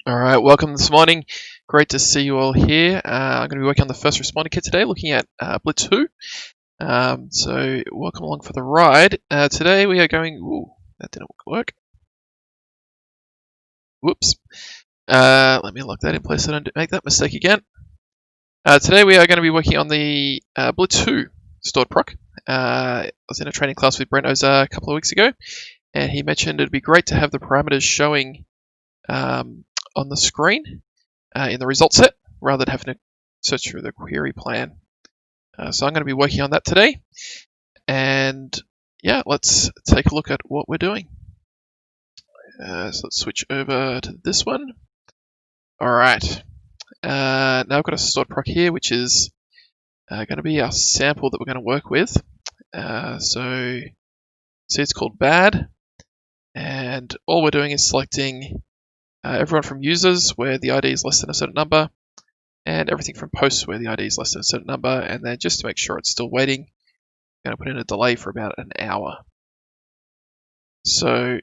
All right, welcome this morning. Great to see you all here. I'm going to be working on the first responder kit today, looking at Blitz 2. So welcome along for the ride. Today we are going. Ooh, that didn't work. Whoops. Let me lock that in place so I don't make that mistake again. Today we are going to be working on the Blitz 2 stored proc. I was in a training class with Brent Oza a couple of weeks ago, and he mentioned it'd be great to have the parameters showing on the screen in the result set rather than having to search through the query plan. So I'm going to be working on that today. And yeah, let's take a look at what we're doing. So let's switch over to this one. All right. Now I've got a stored proc here, which is going to be our sample that we're going to work with. So see, it's called bad. And all we're doing is selecting everyone from users where the ID is less than a certain number, and everything from posts where the ID is less than a certain number, and then just to make sure it's still waiting, I'm going to put in a delay for about an hour. So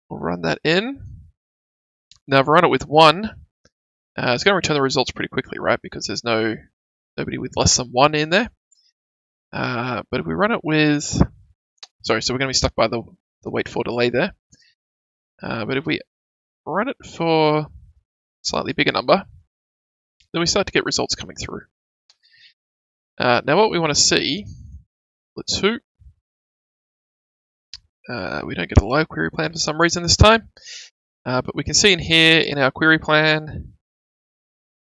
we'll run that in. Now I've run it with 1. It's going to return the results pretty quickly, right? Because there's nobody with less than 1 in there. But if we run it with, so we're going to be stuck by the wait for delay there. But if we run it for a slightly bigger number, then we start to get results coming through. Now what we want to see, let's see. We don't get a live query plan for some reason this time, but we can see in here in our query plan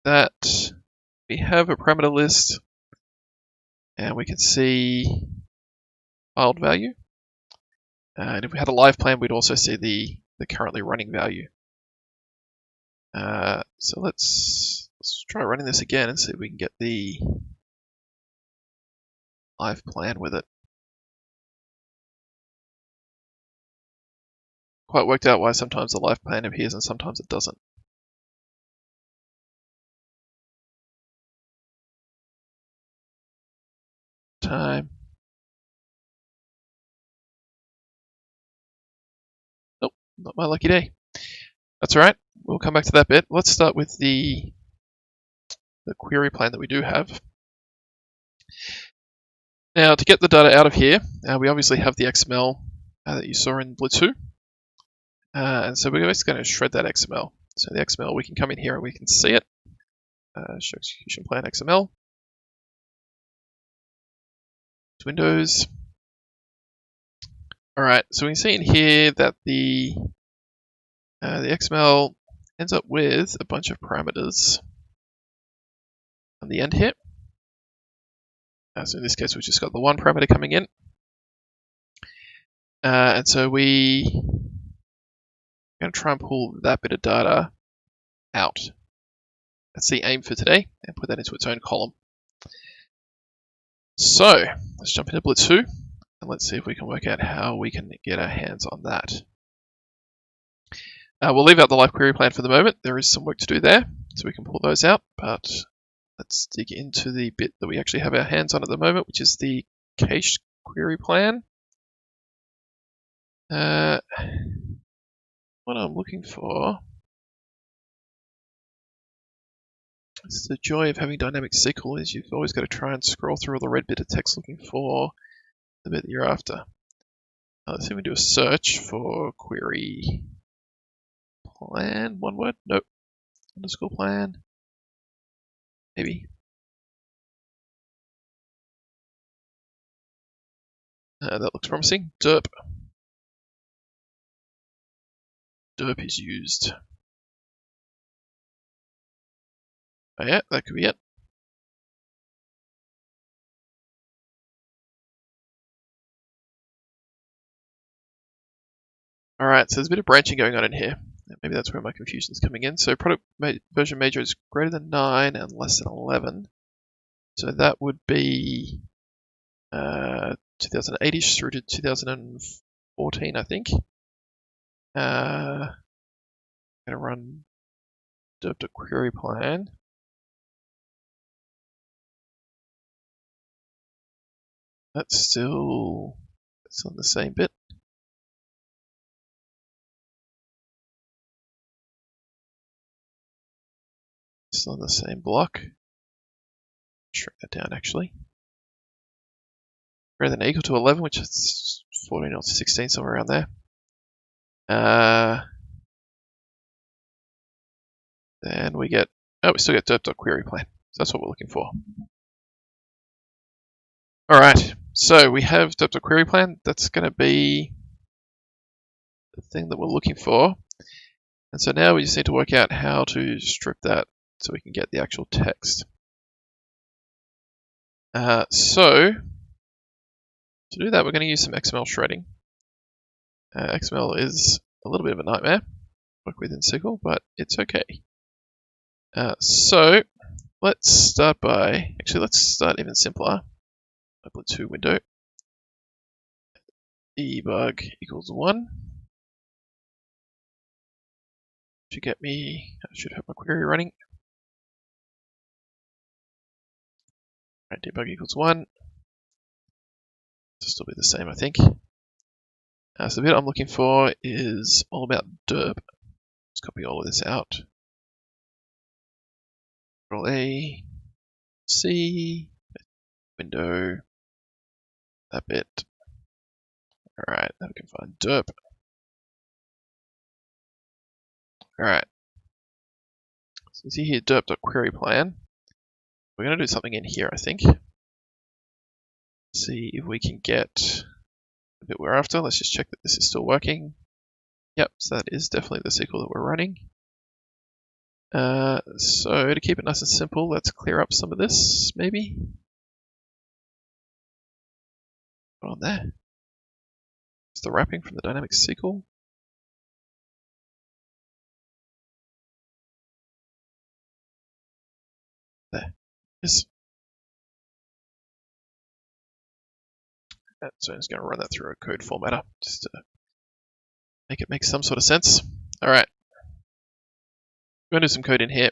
that we have a parameter list, and we can see filed value. And if we had a live plan, we'd also see the currently running value. So let's try running this again and see if we can get the live plan with it. Quite worked out why sometimes the live plan appears and sometimes it doesn't. Time. Nope, not my lucky day. That's all right. We'll come back to that bit. Let's start with the query plan that we do have. Now, to get the data out of here, we obviously have the XML that you saw in Blitz 2. And so we're just going to shred that XML. So the XML, we can come in here and we can see it. Show execution plan XML. Windows. All right, so we can see in here that the XML ends up with a bunch of parameters on the end here. So in this case, we've just got the one parameter coming in. And so we're going to try and pull that bit of data out. That's the aim for today, and put that into its own column. So let's jump into Blitz 2, and let's see if we can work out how we can get our hands on that. We'll leave out the live query plan for the moment. There is some work to do there, so we can pull those out, but let's dig into the bit that we actually have our hands on at the moment, which is the cache query plan. What I'm looking for is the joy of having dynamic SQL is you've always got to try and scroll through all the red bit of text looking for the bit that you're after. Let's see if we do a search for query plan, one word, nope, underscore plan, maybe. That looks promising. Derp. Derp is used. Oh yeah, that could be it. Alright, so there's a bit of branching going on in here. Maybe that's where my confusion is coming in. So product version major is greater than 9 and less than 11. So that would be 2008-ish through to 2014, I think. I'm going to run derp.query plan. That's still on the same bit. still in the same block. Shrink that down actually. Greater than or equal to 11, which is 14 or 16, somewhere around there. Then we get, we still get derp.queryPlan. So that's what we're looking for. Alright, so we have derp.queryPlan. That's going to be the thing that we're looking for. And so now we just need to work out how to strip that so we can get the actual text. So to do that, we're going to use some XML shredding. XML is a little bit of a nightmare to work with in SQL, but it's okay. So let's start even simpler. Open 2 window. Debug equals 1. Should get me, I should have my query running. Right, debug equals 1. It'll still be the same, I think. So the bit I'm looking for is all about derp. Let's copy all of this out. Control A, C, window, that bit. Alright, now we can find derp. Alright. So you see here derp.queryPlan. We're going to do something in here, I think. See if we can get the bit we're after. Let's just check that this is still working. Yep, so that is definitely the SQL that we're running. So to keep it nice and simple, let's clear up some of this, maybe. Put on there. It's the wrapping from the dynamic SQL. There. Yes. So I'm just going to run that through a code formatter just to make it make some sort of sense. All right. We're going to do some code in here.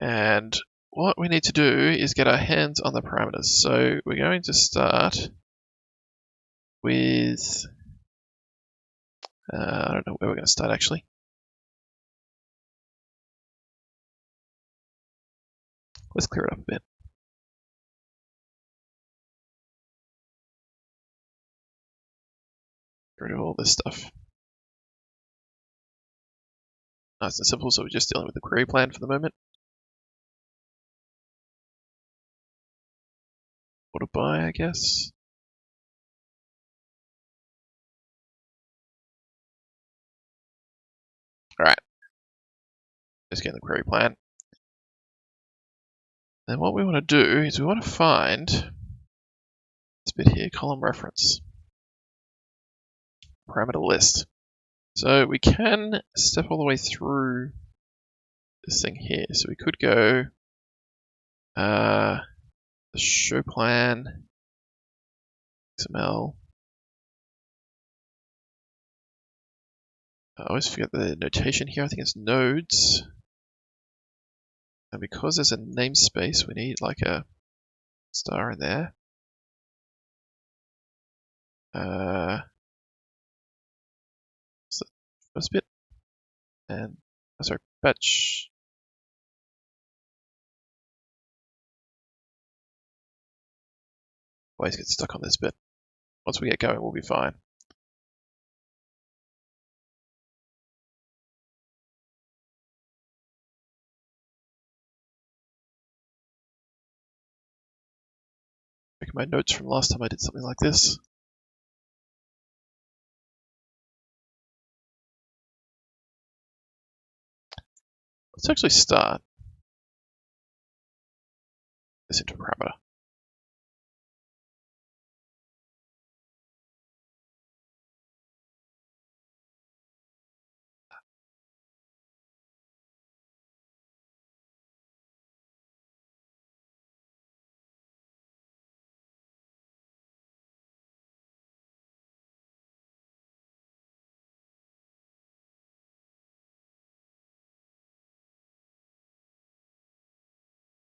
And what we need to do is get our hands on the parameters. So we're going to start with, I don't know where we're going to start actually. Let's clear it up a bit. Get rid of all this stuff. Nice and simple, so we're just dealing with the query plan for the moment. Order by, I guess. Alright. Just getting the query plan. Then what we want to do is we want to find this bit here, column reference. Parameter list. So we can step all the way through this thing here. So we could go the show plan, XML. I always forget the notation here. I think it's nodes. And because there's a namespace, we need like a star in there. So the first bit. And, sorry, batch. Always get stuck on this bit. Once we get going, we'll be fine. Checking my notes from last time I did something like this. Let's actually start this into a parameter.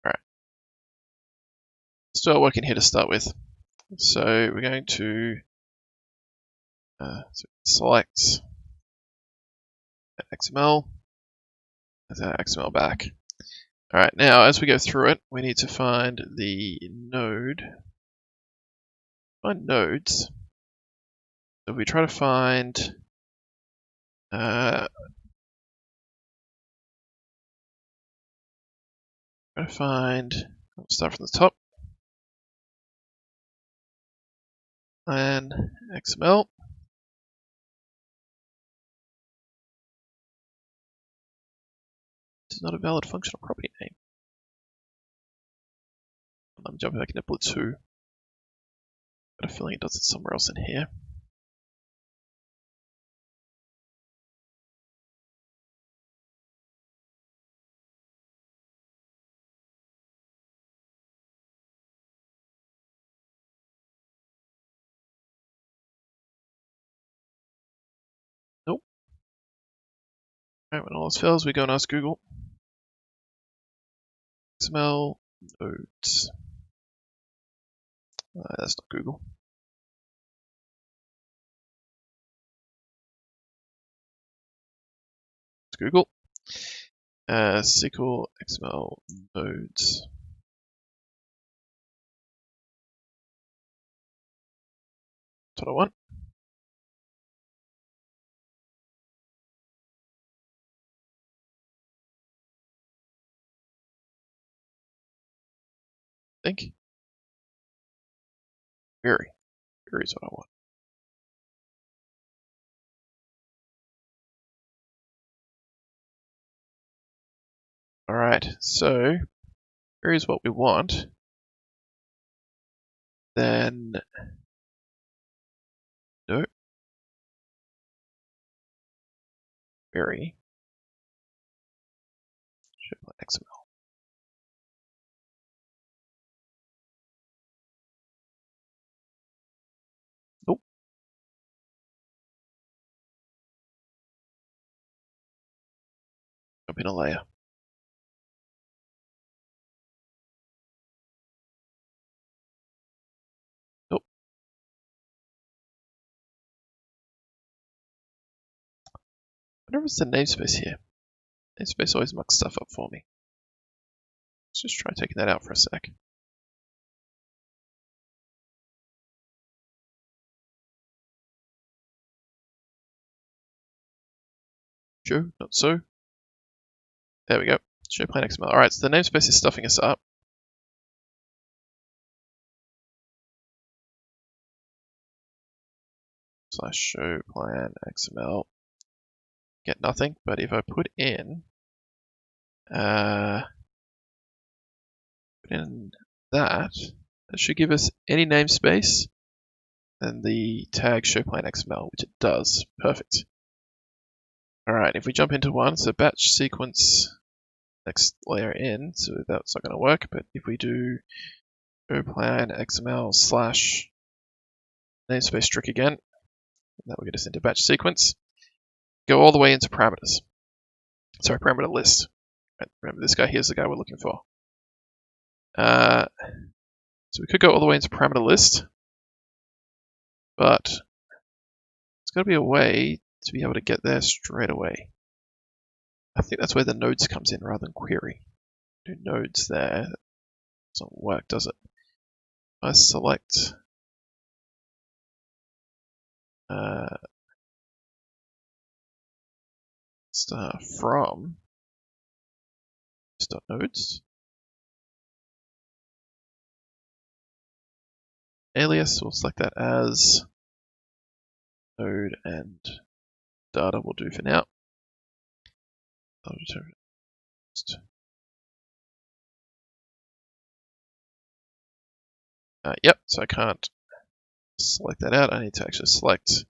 Alright. Let's do our work in here to start with. So we're going to select XML, as our XML back. Alright, now as we go through it, we need to find the node. Find nodes. So if we try to find I'll start from the top. And XML. It's not a valid functional property name. I'm jumping back into bullet 2. Got a feeling it does it somewhere else in here. Nope. Alright, when all else fails, we go and ask Google. XML nodes. That's not Google. It's Google. SQL XML nodes. That's what I want. I think. Query. Query is what I want. Alright, so query is what we want. Then no. Query. XML. Nope. Jump in a layer. Nope. I wonder if it's the namespace here. Namespace always mucks stuff up for me. Let's just try taking that out for a sec. Show, not so. There we go. Show plain XML. Alright, so the namespace is stuffing us up. Slash show plan XML. Get nothing, but if I put in that, it should give us any namespace and the tag show plain XML, which it does. Perfect. Alright, if we jump into one, so batch sequence next layer in, so that's not going to work, but if we do show plan XML slash namespace strict again, that will get us into batch sequence. Go all the way into parameters. Sorry, parameter list. Right, remember, this guy here's the guy we're looking for. So we could go all the way into parameter list, but there's got to be a way to be able to get there straight away. I think that's where the nodes comes in rather than query. Do nodes there. Doesn't work, does it? I select star from nodes. Alias, we'll select that as node, and data will do for now. Yep, so I can't select that out. I need to actually selecting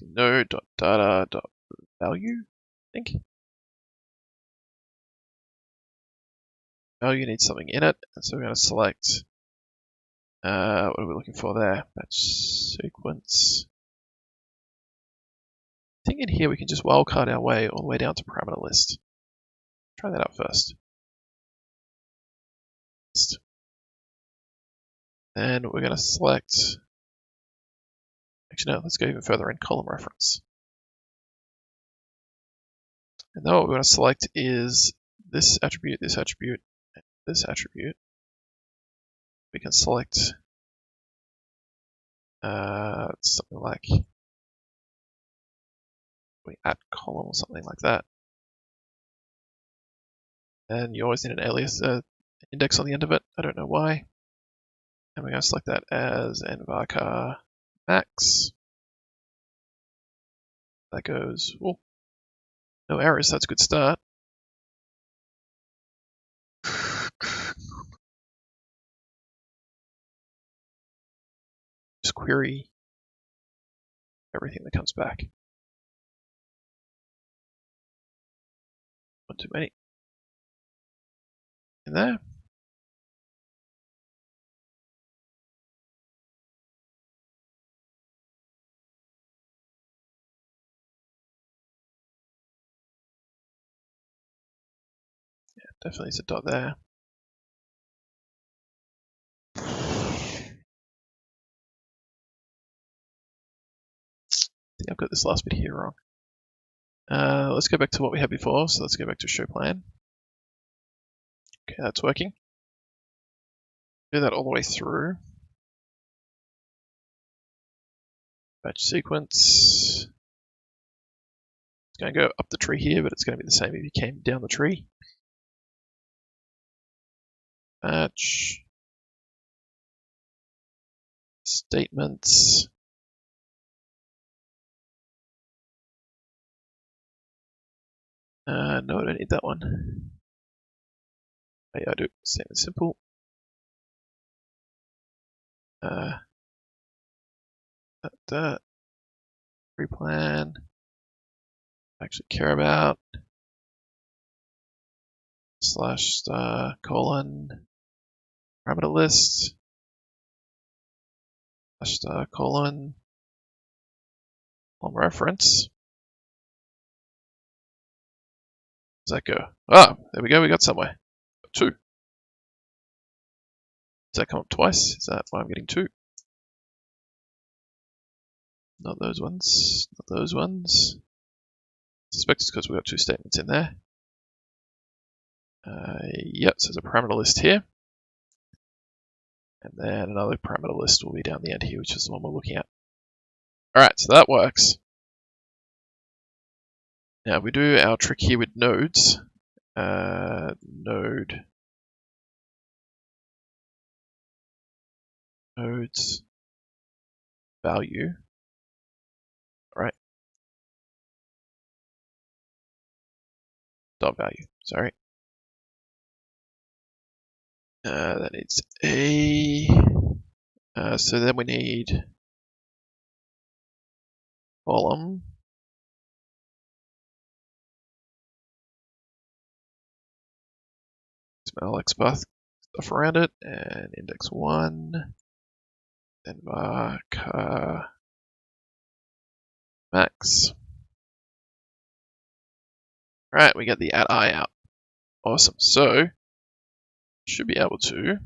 node.data.value, I think. Value needs something in it, and so we're going to select, what are we looking for there? Batch sequence. I think in here we can just wildcard our way all the way down to parameter list. Try that out first. Then we're going to select, actually no, let's go even further in, column reference. And then what we want to select is this attribute, this attribute, and this attribute. We can select something like we add column or something like that. And you always need an alias index on the end of it. I don't know why. And we're going to select that as nvarchar max. That goes, oh, no errors, that's a good start. Just query everything that comes back. One too many. In there. Yeah, definitely is a dot there. I think I've got this last bit here wrong. Let's go back to what we had before. So let's go back to show plan. Okay, that's working. Do that all the way through. Batch sequence. It's going to go up the tree here, but it's going to be the same if you came down the tree. Batch. Statements. No, I don't need that one. Oh, yeah, I do. Same and simple. That. Replan. Actually care about. Slash colon. Parameter list. Slash colon. On reference. Does that go? Ah, there we go. We got somewhere. 2. Does that come up twice? Is that why I'm getting 2? Not those ones. Not those ones. I suspect it's because we've got 2 statements in there. Yep, so there's a parameter list here. And then another parameter list will be down the end here, which is the one we're looking at. Alright, so that works. Now, if we do our trick here with nodes, nodes value, alright, dot value, sorry. That needs a, so then we need column, smell XPath stuff around it, and index 1, then varchar max. Alright, we get the add I out. Awesome. So, should be able to use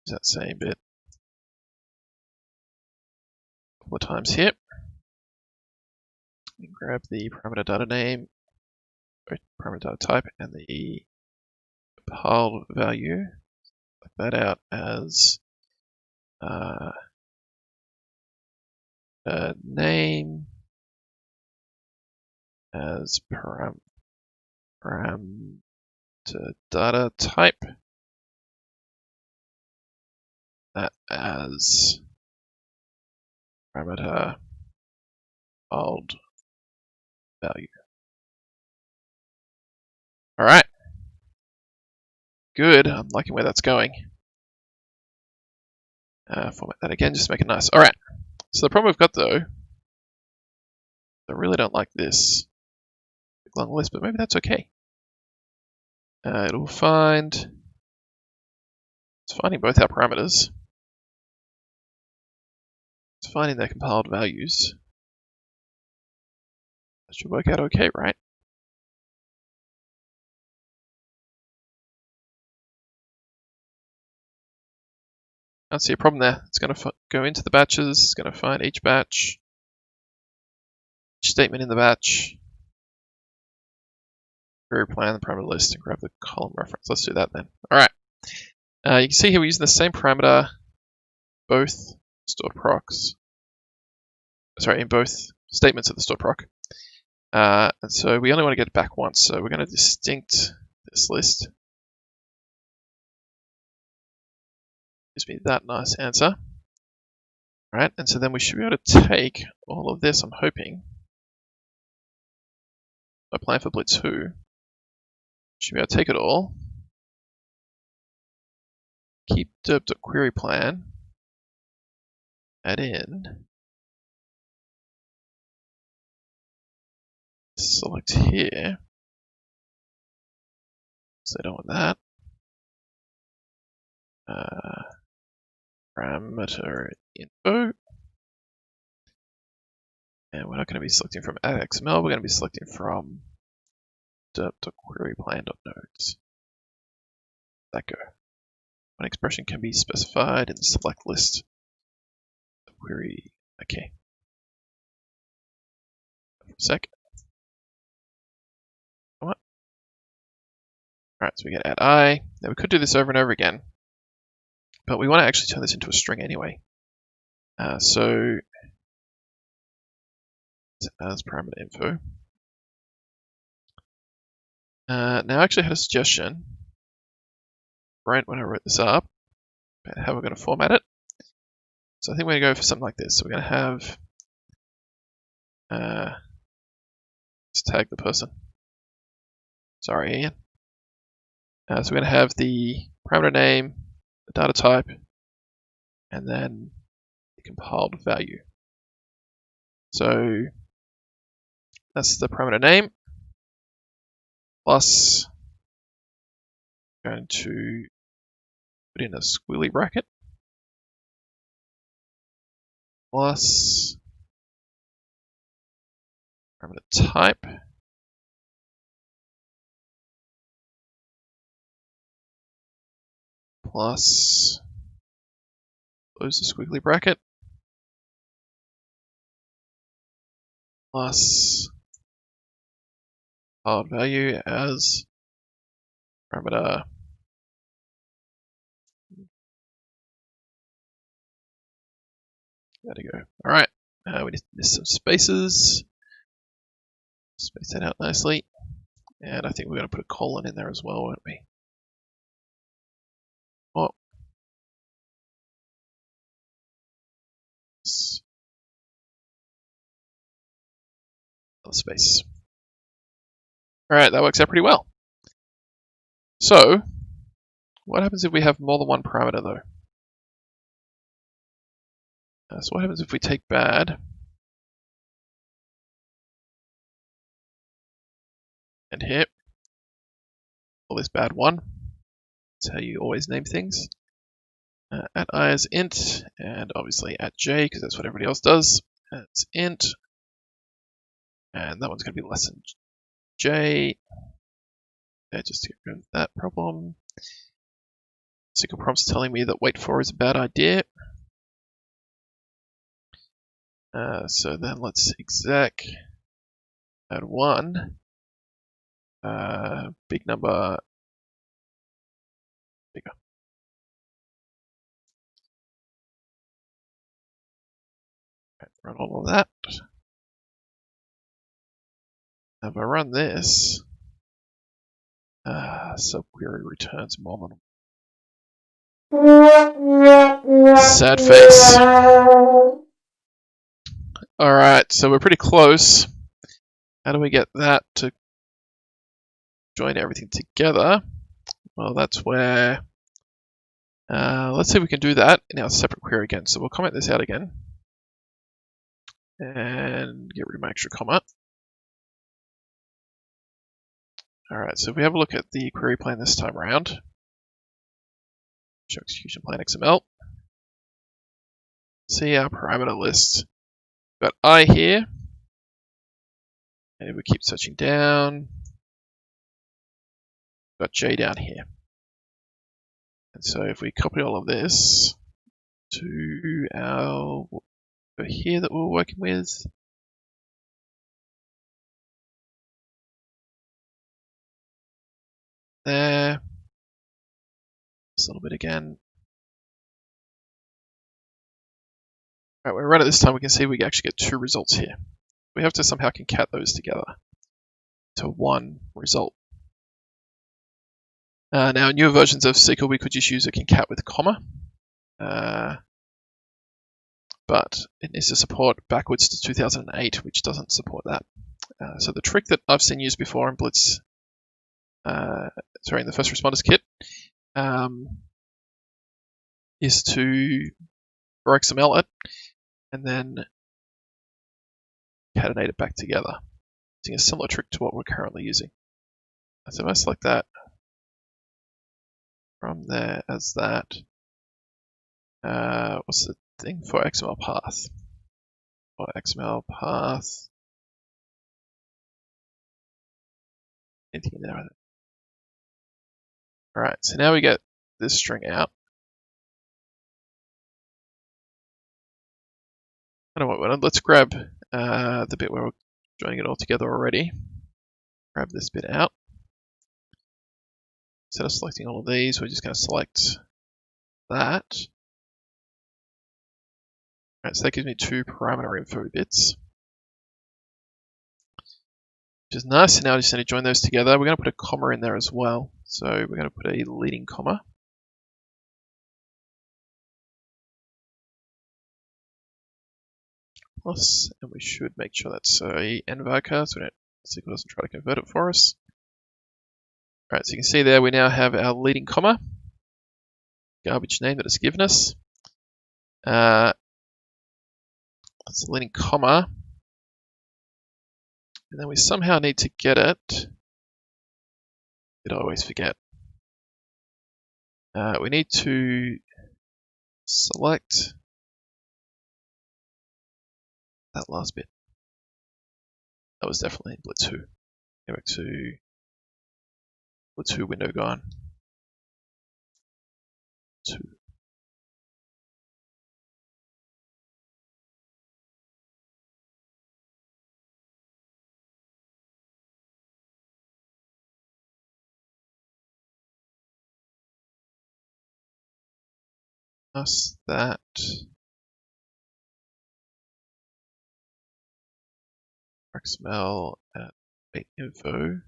that same bit a couple of times here. And grab the parameter data name, parameter data type, and the compiled value. Like that out as name as parameter data type. That as parameter old value. Alright. Good. I'm liking where that's going. Format that again, just to make it nice. Alright. So the problem we've got though, I really don't like this big long list, but maybe that's okay. It'll find, it's finding both our parameters. It's finding their compiled values. That should work out okay, right? I don't see a problem there. It's going to go into the batches, it's going to find each batch, each statement in the batch, query plan, the parameter list, and grab the column reference. Let's do that then. All right. You can see here we're using the same parameter, both stored procs. Sorry, in both statements of the stored proc. And so we only want to get it back once. So we're going to distinct this list. Gives me that nice answer. Right, and so then we should be able to take all of this, I'm hoping. I plan for Blitz 2. Should be able to take it all. Keep derp.queryPlan. Add in. Select here. So I don't want that. ParameterInfo. And we're not going to be selecting from XML, we're going to be selecting from derp.queryPlan.nodes. That go. One expression can be specified in the select list. The query, okay. For a sec. Come on. Alright, so we get add I. Now we could do this over and over again, but we want to actually turn this into a string anyway. So as ParameterInfo. Now I actually had a suggestion right when I wrote this up about how we're going to format it. So I think we're going to go for something like this. So we're going to have let's tag the person. Sorry, Ian. So we're going to have the parameter name, the data type, and then the compiled value. So that's the parameter name plus going to put in a squiggly bracket plus parameter type plus close the squiggly bracket plus compiled value as parameter there we go. Alright, we just missed some spaces. Space that out nicely. And I think we're going to put a colon in there as well, won't we? Oh. Another space. Alright, that works out pretty well. So, what happens if we have more than one parameter though? So what happens if we take bad and hit all this bad one? That's how you always name things. At I as int, and obviously at j, because that's what everybody else does. As int, and that one's going to be less than j. Just to get rid of that problem. SQL prompt's telling me that wait for is a bad idea. So then let's exec add 1, big number, bigger. Okay, run all of that. If I run this, subquery returns more than sad face. Alright, so we're pretty close. How do we get that to join everything together? Well, that's where, let's see if we can do that in our separate query again. So we'll comment this out again and get rid of my extra comma. Alright, so if we have a look at the query plan this time around, show execution plan XML, see our parameter list. We've got I here, and if we keep searching down, we've got J down here. And so if we copy all of this to our over here that we're working with, Just a little bit again. Alright, when we run it this time, we can see we actually get two results here. We have to somehow concat those together to one result. Now, in newer versions of SQL, we could just use a concat with comma, but it needs to support backwards to 2008, which doesn't support that. So the trick that I've seen used before in Blitz, in the first responders kit, is to XML it and then concatenate it back together, using a similar trick to what we're currently using. So if I select that from there as that, what's the thing for XML path? For XML path, anything in there. All right, so now we get this string out. I don't want. Let's grab the bit where we're joining it all together already. Grab this bit out. Instead of selecting all of these, we're just going to select that. Alright, so that gives me two ParameterInfo bits, which is nice. So now I just need to join those together. We're going to put a comma in there as well. So we're going to put a leading comma. Plus, and we should make sure that's a nvarchar, so SQL doesn't try to convert it for us. Alright, so you can see there we now have our leading comma, garbage name that it's given us. That's the leading comma. And then we somehow need to get it. I always forget. We need to select that last bit. That was definitely in Blitz 2. Go back to Blitz 2 window gone. 2. Plus that. XML at ParameterInfo.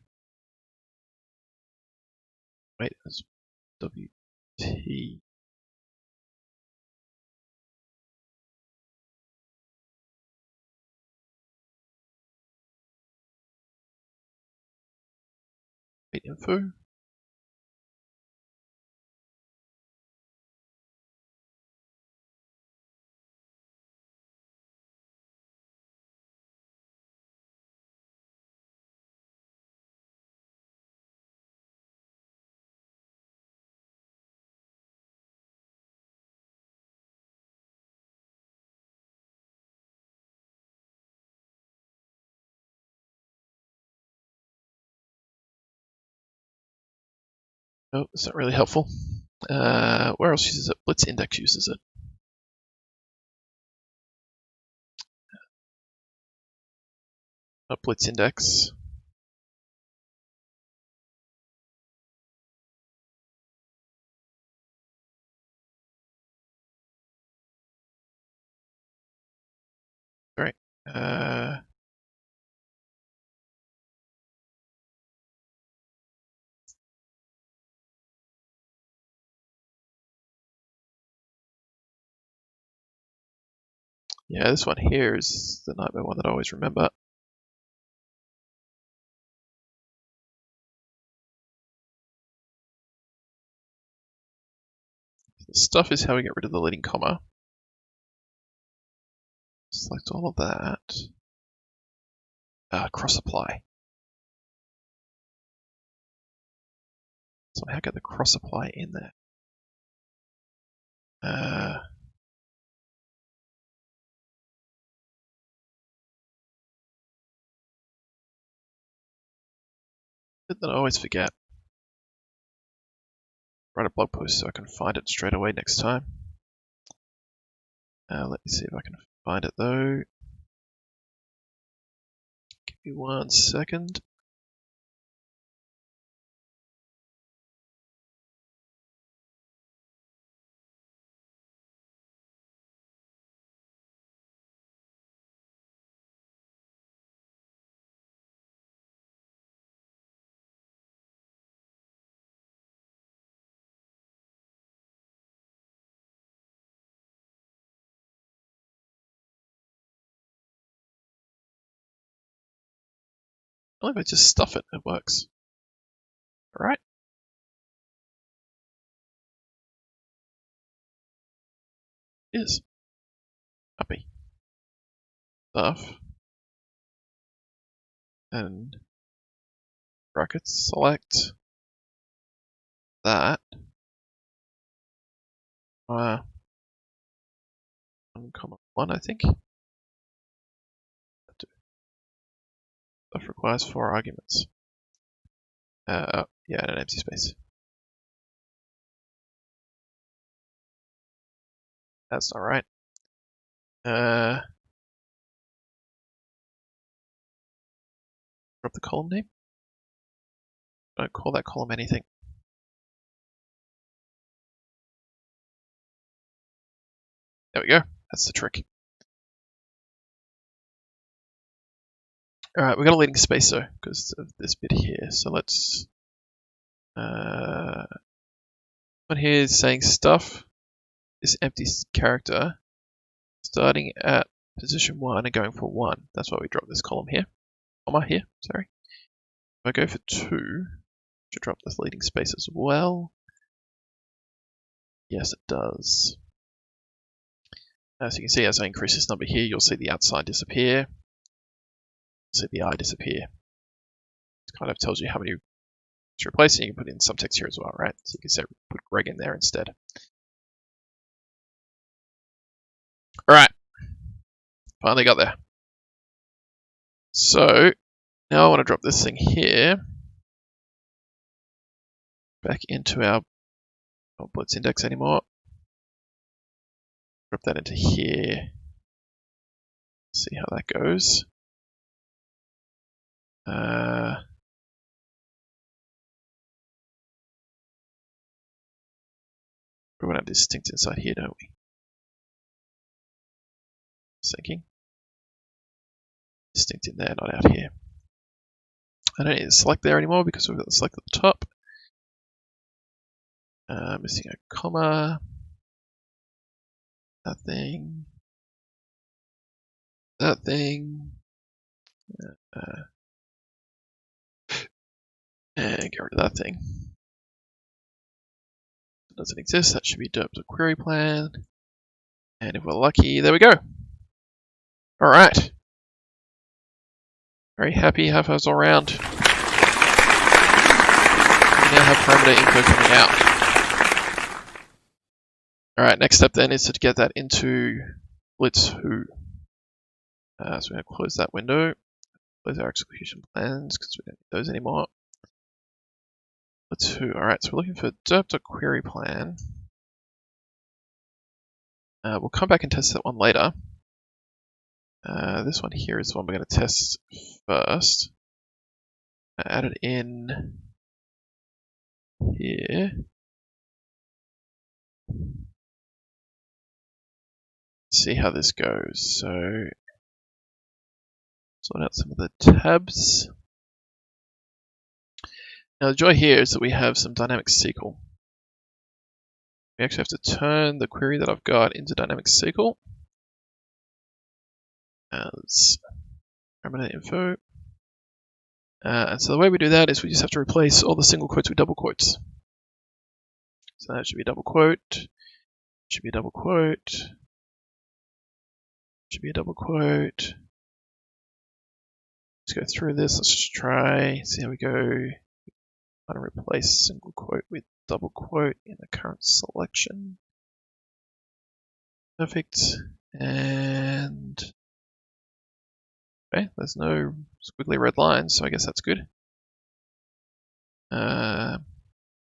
Wait, that's WT. Info. Oh, that's not really helpful. Where else uses it? Blitz index uses it. Blitz index. Great. Yeah, this one here is the nightmare one that I always remember. The stuff is how we get rid of the leading comma. Select all of that. Cross apply. Somehow get the cross apply in there. That I always forget. Write a blog post so I can find it straight away next time. Let me see if I can find it though. Give me 1 second. Only if I just stuff it, it works. Alright. Is happy stuff and brackets select that uncommon one, I think. Stuff requires 4 arguments. Yeah, and an empty space. That's not right. Drop the column name. Don't call that column anything. There we go. That's the trick. Alright, we've got a leading space though, because of this bit here. So let's... one here is saying stuff is empty character starting at position 1 and going for 1. That's why we drop this column here. Comma here, sorry. If I go for 2, should drop this leading space as well. Yes, it does. As you can see, as I increase this number here, you'll see the outside disappear. You'll see the I disappear. It kind of tells you how many to replace, and you can put in some text here as well, right? So you can say put Greg in there instead. Alright. Finally got there. So now I want to drop this thing here back into our blitz index anymore. Drop that into here. See how that goes. We want to have distinct inside here, don't we? Syncing. Distinct in there, not out here. I don't need to select there anymore because we've got the select at the top. Missing a comma. That thing. That thing. And get rid of that thing. It doesn't exist. That should be derped to query plan. And if we're lucky, there we go. Alright. Very happy half-hours all around. We now have ParameterInfo coming out. Alright, next step then is to get that into Blitz Who. So we're going to close that window. Close our execution plans because we don't need those anymore. Blitz Who. Alright, so we're looking for derp.query plan. We'll come back and test that one later. This one here is the one we're going to test first. Add it in here. See how this goes. So, sort out some of the tabs. Now the joy here is that we have some dynamic SQL. We actually have to turn the query that I've got into dynamic SQL. As ParameterInfo. And so the way we do that is we just have to replace all the single quotes with double quotes. So that should be a double quote, should be a double quote, should be a double quote. Let's go through this, let's just try, see how we go. I'm going to replace single quote with double quote in the current selection. Perfect. And okay, there's no squiggly red lines, so I guess that's good.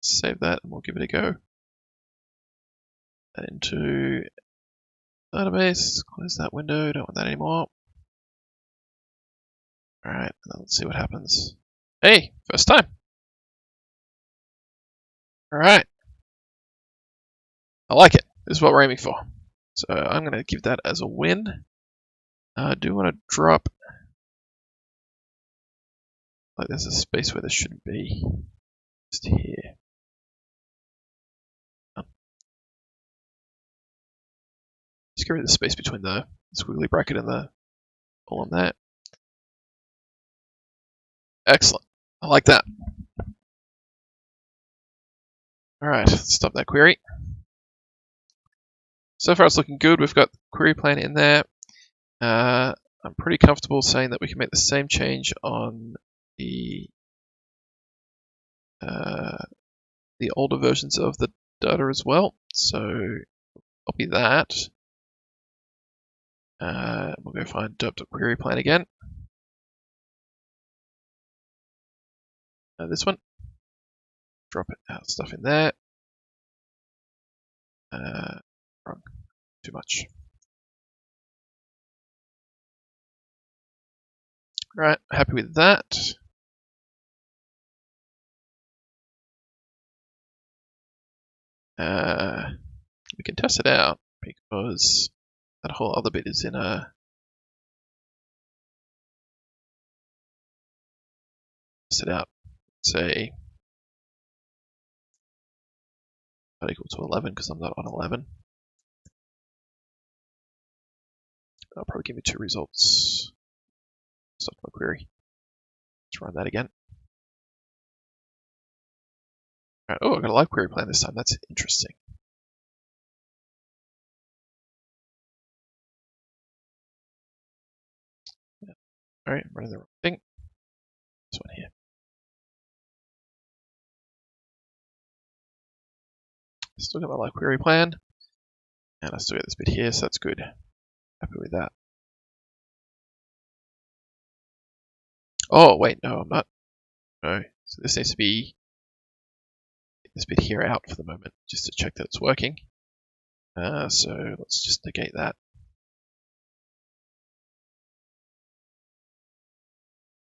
Save that and we'll give it a go. That into database, close that window, don't want that anymore. Alright, let's see what happens. Hey, first time. Alright. I like it. This is what we're aiming for. So I'm going to give that as a win. I do want to drop, like there's a space where there shouldn't be, just here. Just get rid of the space between the squiggly bracket and the column there. Excellent. I like that. All right, let's stop that query. So far it's looking good. We've got the query plan in there. I'm pretty comfortable saying that we can make the same change on the older versions of the data as well. So copy that. We'll go find derp.query plan again. This one. Drop our stuff in there. Wrong. Too much. Alright, happy with that. We can test it out because that whole other bit is in a test it out. Say not equal to 11 because I'm not on 11. That'll probably give me 2 results. Stop my query. Let's run that again. Alright, oh, I've got a live query plan this time. That's interesting. Alright, I'm running the wrong thing. This one here. Still got my live query plan. And I still got this bit here, so that's good. Happy with that. Oh, wait, no, I'm not. No, so this needs to be this bit here out for the moment, just to check that it's working. So let's just negate that.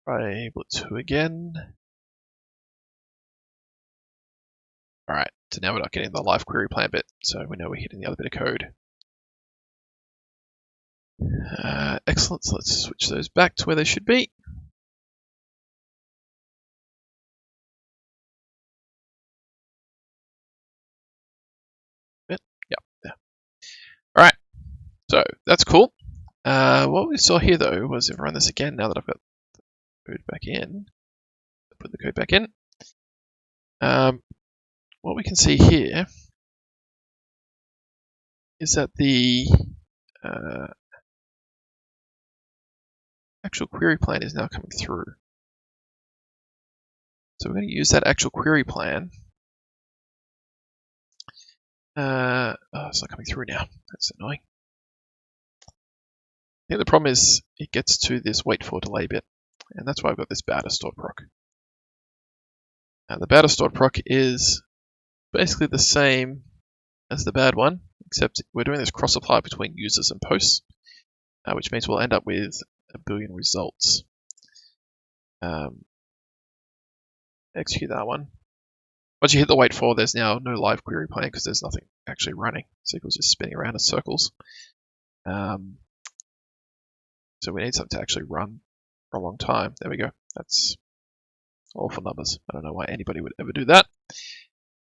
Try Blitz2 again. Alright, so now we're not getting the live query plan bit, so we know we're hitting the other bit of code. Excellent, so let's switch those back to where they should be. Yep, there. Alright, so that's cool. What we saw here though was if I run this again, now that I've got the code back in, put the code back in. What we can see here is that the actual query plan is now coming through. So we're going to use that actual query plan. Oh, it's not coming through now. That's annoying. I think the problem is it gets to this wait for delay bit, and that's why I've got this bad stored proc. Now the bad stored proc is basically the same as the bad one, except we're doing this cross apply between users and posts, which means we'll end up with a billion results. Execute that one. Once you hit the wait for, there's now no live query plan because there's nothing actually running. SQL's just spinning around in circles. So we need something to actually run for a long time. There we go. That's awful numbers. I don't know why anybody would ever do that.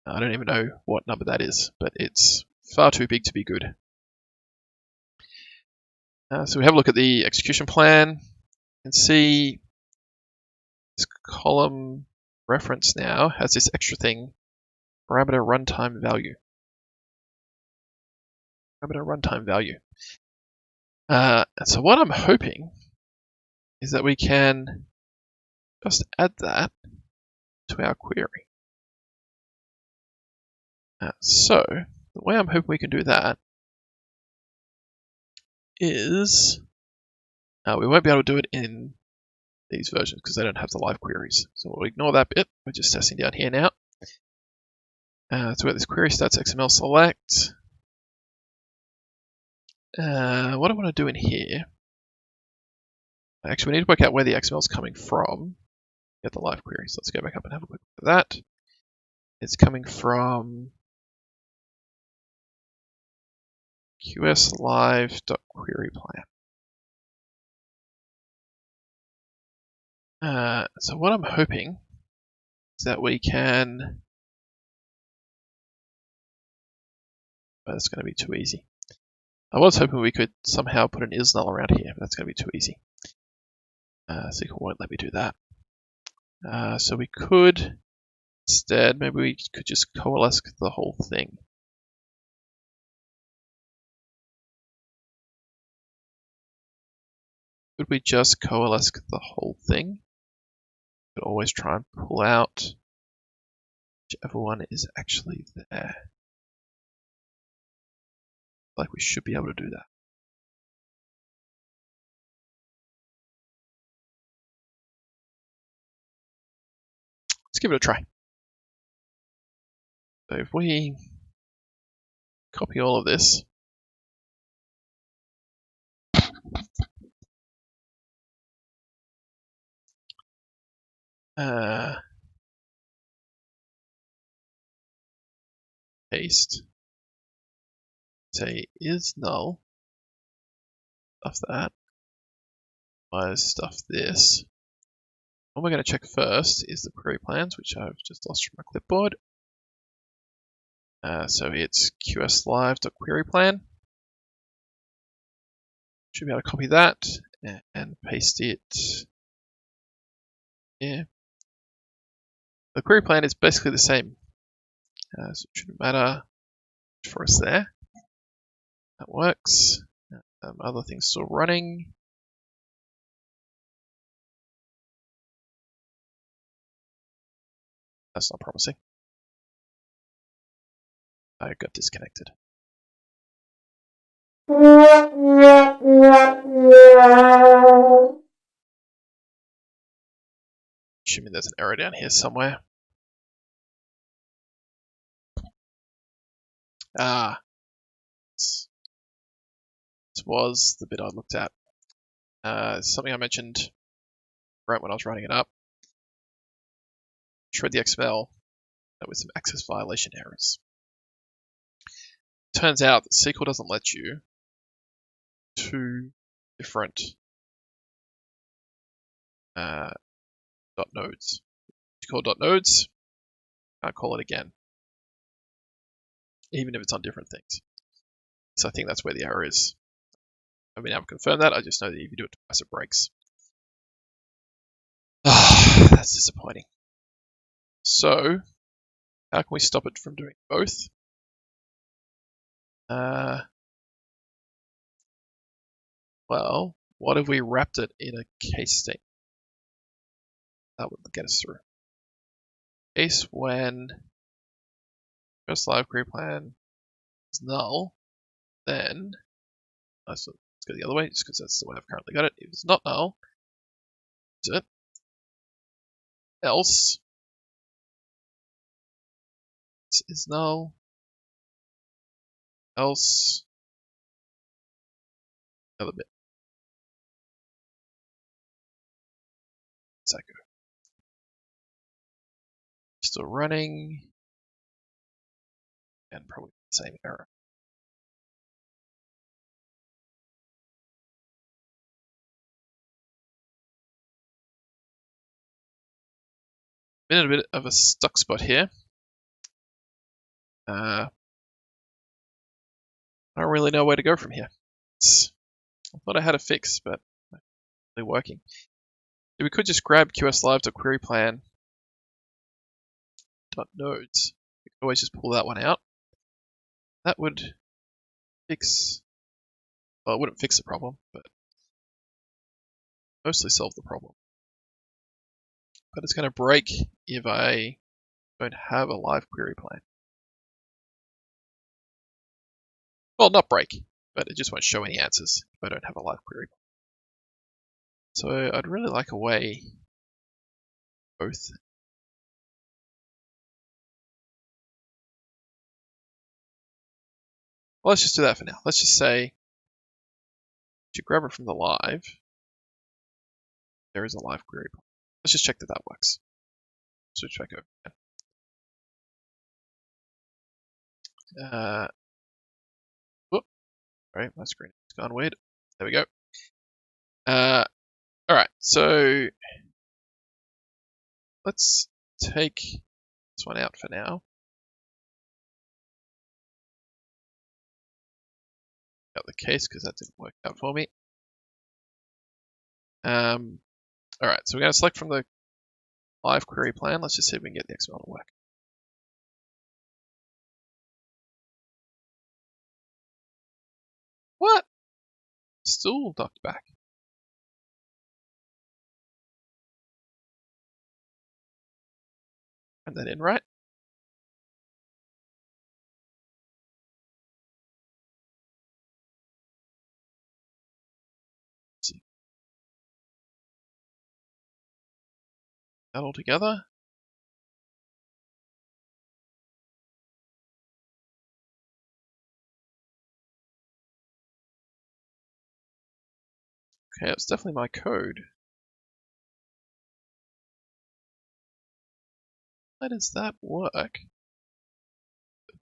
I don't even know what number that is, but it's far too big to be good. So we have a look at the execution plan. You can see this column reference now has this extra thing, parameter runtime value. Parameter runtime value. So what I'm hoping is that we can just add that to our query. So the way I'm hoping we can do that is we won't be able to do it in these versions because they don't have the live queries. So we'll ignore that bit. We're just testing down here now. So we have this query stats XML select. What I want to do in here, actually we need to work out where the XML is coming from. Get the live queries. Let's go back up and have a quick look at that. It's coming from qslive.queryplan. So what I'm hoping is that we can. That's going to be too easy. I was hoping we could somehow put an isNull around here, but that's going to be too easy. SQL won't let me do that. So we could, instead, maybe we could just coalesce the whole thing. Could we just coalesce the whole thing? Could always try and pull out whichever one is actually there. Like we should be able to do that. Let's give it a try. So if we copy all of this, paste, say is null, stuff that, minus stuff this. What we're going to check first is the query plans, which I've just lost from my clipboard. So it's qslive.queryplan. Should be able to copy that and paste it here. The query plan is basically the same, so it shouldn't matter for us there. That works. Other things still running. That's not promising. I got disconnected. Assuming there's an error down here somewhere. This was the bit I looked at. Something I mentioned right when I was writing it up. Shred the XML with some access violation errors. Turns out that SQL doesn't let you two different dot nodes. You call dot nodes, can't call it again, even if it's on different things. So I think that's where the error is. I mean, I haven't confirmed that. I just know that if you do it twice, it breaks. That's disappointing. So, how can we stop it from doing both? Well, what if we wrapped it in a case statement? That would get us through. Case when first live query plan is null, then let's go the other way, just because that's the way I've currently got it. If it's not null, is it? Else is null. Else another bit. Second. Still running, and probably the same error. Been in a bit of a stuck spot here. I don't really know where to go from here. I thought I had a fix, but not really working. We could just grab qslive.queryplan.nodes. We could always just pull that one out. That would fix, well, it wouldn't fix the problem, but mostly solve the problem. But it's going to break if I don't have a live query plan. Well, not break, but it just won't show any answers if I don't have a live query plan. So I'd really like a way both. Well, let's just do that for now. Let's just say to grab it from the live, there is a live query plan. Let's just check that that works. Switch back over again. Whoop. Alright, my screen has gone weird. There we go. Alright, so let's take this one out for now. Got the case because that didn't work out for me. Alright, so we're going to select from the live query plan. Let's just see if we can get the XML to work. What? Still knocked back. And that in right. Let's see. That all together. Okay, it's definitely my code. How does that work?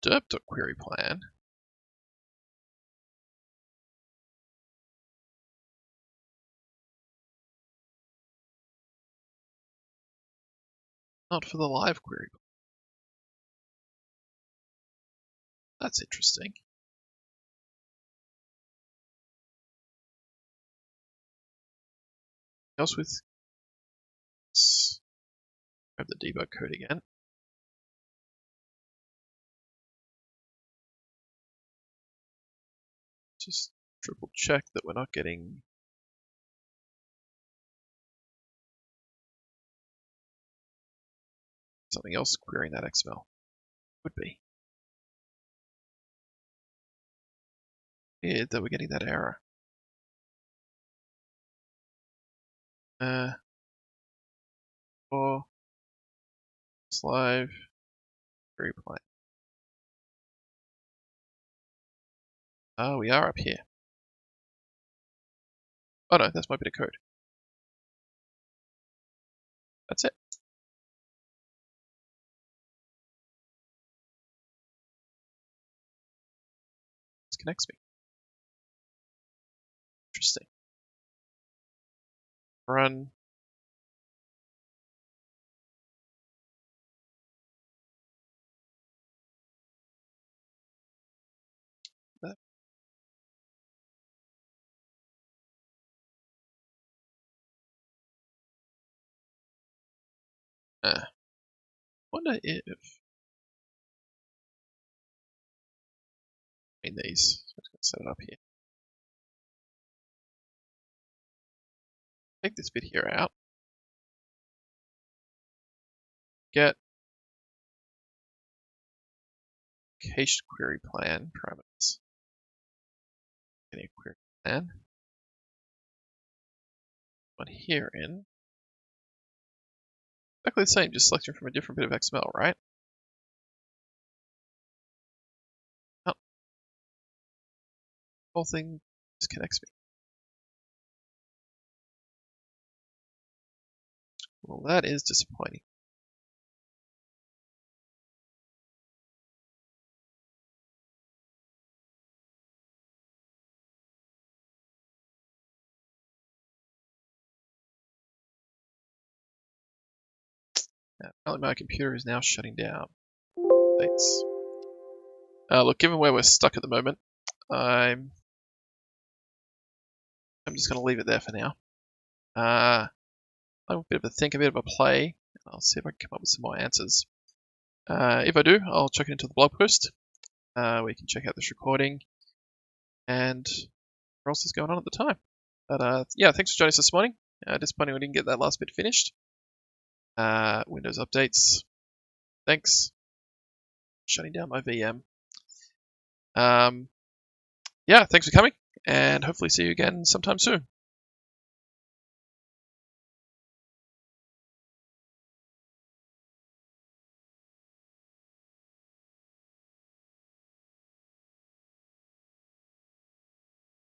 Derp.query plan. Not for the live query. That's interesting. Else with, let's grab the debug code again. Just triple check that we're not getting something else querying that XML. Would be. Weird that we're getting that error. For live query plan. Oh, we are up here. Oh no, that's my bit of code. That's it. This connects me. Interesting. Run. That. Wonder if in these. So I'm just going to set it up here. Take this bit here out. Get cached query plan parameters. Getting a query plan. One here in. Exactly the same, just selecting from a different bit of XML, right? Oh. The whole thing disconnects me. Well, that is disappointing. Apparently my computer is now shutting down. Thanks. Look, given where we're stuck at the moment, I'm just going to leave it there for now. I'll have a bit of a think, a bit of a play. I'll see if I can come up with some more answers. If I do, I'll chuck it into the blog post where you can check out this recording and what else is going on at the time. But yeah, thanks for joining us this morning. Disappointing we didn't get that last bit finished. Windows updates. Thanks. Shutting down my VM. Yeah, thanks for coming, and hopefully see you again sometime soon.